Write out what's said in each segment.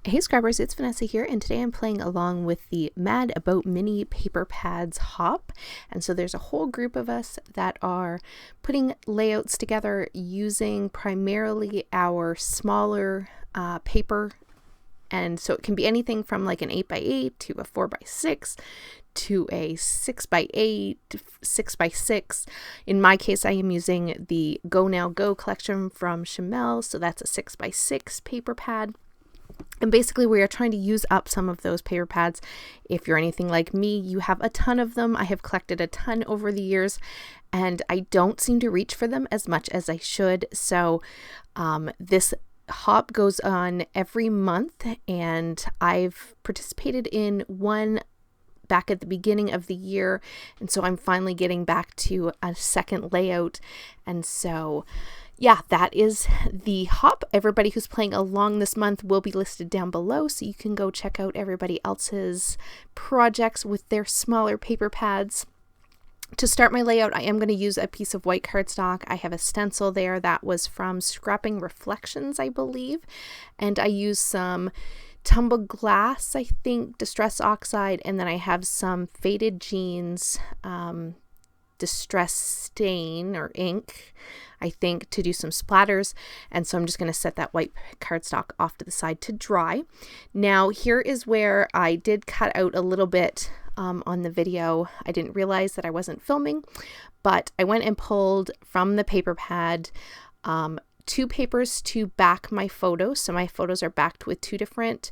Hey Scrubbers, it's Vanessa here, and today I'm playing along with the Mad About Mini Paper Pads hop. And so there's a whole group of us that are putting layouts together using primarily our smaller paper. And so it can be anything from like an 8x8 to a 4x6 to a 6x8, 6x6. In my case, I am using the Go Now Go collection from Chamel, so that's a 6x6 paper pad. And basically we are trying to use up some of those paper pads. If you're anything like me, you have a ton of them. I have collected a ton over the years and I don't seem to reach for them as much as I should. So this hop goes on every month, and I've participated in one back at the beginning of the year, and so I'm finally getting back to a second layout. And so yeah, that is the hop. Everybody who's playing along this month will be listed down below, so you can go check out everybody else's projects with their smaller paper pads. To start my layout, I am going to use a piece of white cardstock. I have a stencil there that was from Scrapping Reflections, I believe, and I used some tumbled glass, I think, Distress Oxide, and then I have some Faded Jeans Distress Stain or ink, I think, to do some splatters. And so I'm just going to set that white cardstock off to the side to dry. Now here is where I did cut out a little bit on the video. I didn't realize that I wasn't filming, but I went and pulled from the paper pad two papers to back my photos. So my photos are backed with two different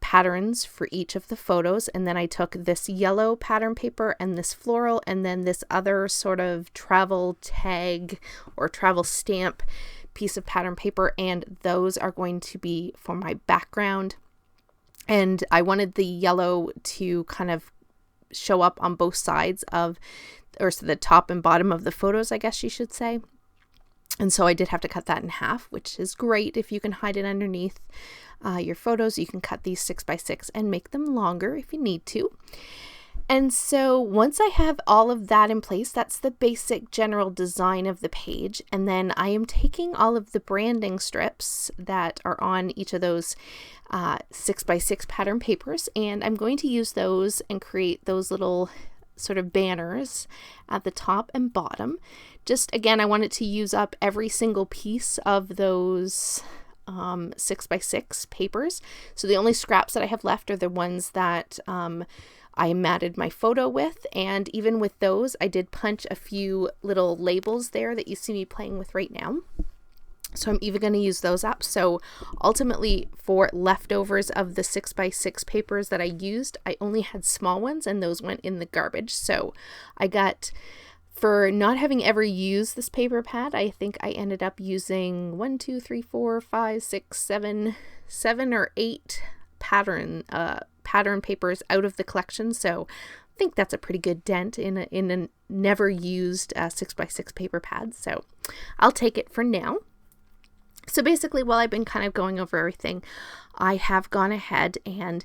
patterns for each of the photos, and then I took this yellow pattern paper and this floral and then this other sort of travel tag or travel stamp piece of pattern paper, and those are going to be for my background. And I wanted the yellow to kind of show up on both sides of, or so the top and bottom of the photos, I guess you should say. And so I did have to cut that in half, which is great if you can hide it underneath your photos. You can cut these 6x6 and make them longer if you need to. And so once I have all of that in place, that's the basic general design of the page. And then I am taking all of the branding strips that are on each of those 6x6 pattern papers, and I'm going to use those and create those little sort of banners at the top and bottom. Just again, I wanted to use up every single piece of those 6x6 papers. So the only scraps that I have left are the ones that I matted my photo with, and even with those I did punch a few little labels there that you see me playing with right now. So I'm even going to use those up. So ultimately, for leftovers of the 6x6 papers that I used, I only had small ones and those went in the garbage. So I got, for not having ever used this paper pad, I think I ended up using 7 or 8 pattern papers out of the collection. So I think that's a pretty good dent in a never used 6x6 paper pad. So I'll take it for now. So basically, while I've been kind of going over everything, I have gone ahead and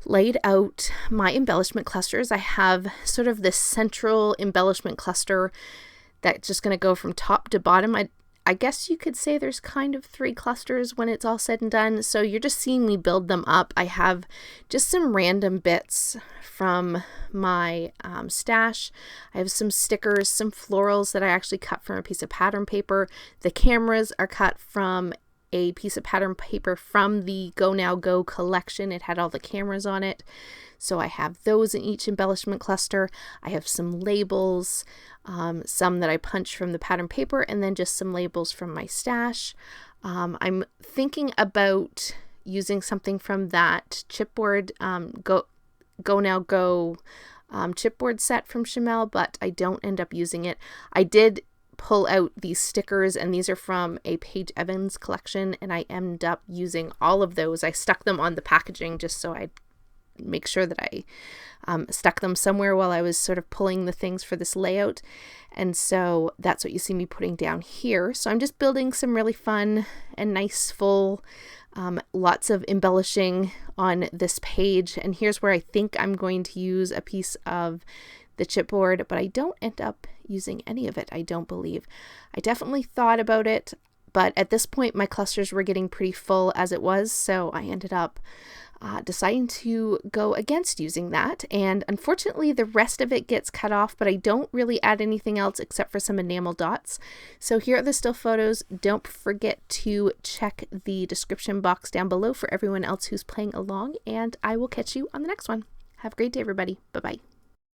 laid out my embellishment clusters. I have sort of this central embellishment cluster that's just going to go from top to bottom. I guess you could say there's kind of 3 clusters when it's all said and done. So you're just seeing me build them up. I have just some random bits from my stash. I have some stickers, some florals that I actually cut from a piece of pattern paper. The cameras are cut from a piece of pattern paper from the Go Now Go collection. It had all the cameras on it. So I have those in each embellishment cluster. I have some labels, some that I punched from the pattern paper, and then just some labels from my stash. I'm thinking about using something from that chipboard Go Now Go chipboard set from Chamel, but I don't end up using it. I did pull out these stickers, and these are from a Paige Evans collection, and I end up using all of those. I stuck them on the packaging just so I'd make sure that I stuck them somewhere while I was sort of pulling the things for this layout. And so that's what you see me putting down here. So I'm just building some really fun and nice full lots of embellishing on this page. And here's where I think I'm going to use a piece of the chipboard, but I don't end up using any of it, I don't believe. I definitely thought about it, But at this point, my clusters were getting pretty full as it was, so I ended up deciding to go against using that. And unfortunately, the rest of it gets cut off, but I don't really add anything else except for some enamel dots. So here are the still photos. Don't forget to check the description box down below for everyone else who's playing along, and I will catch you on the next one. Have a great day, everybody. Bye-bye.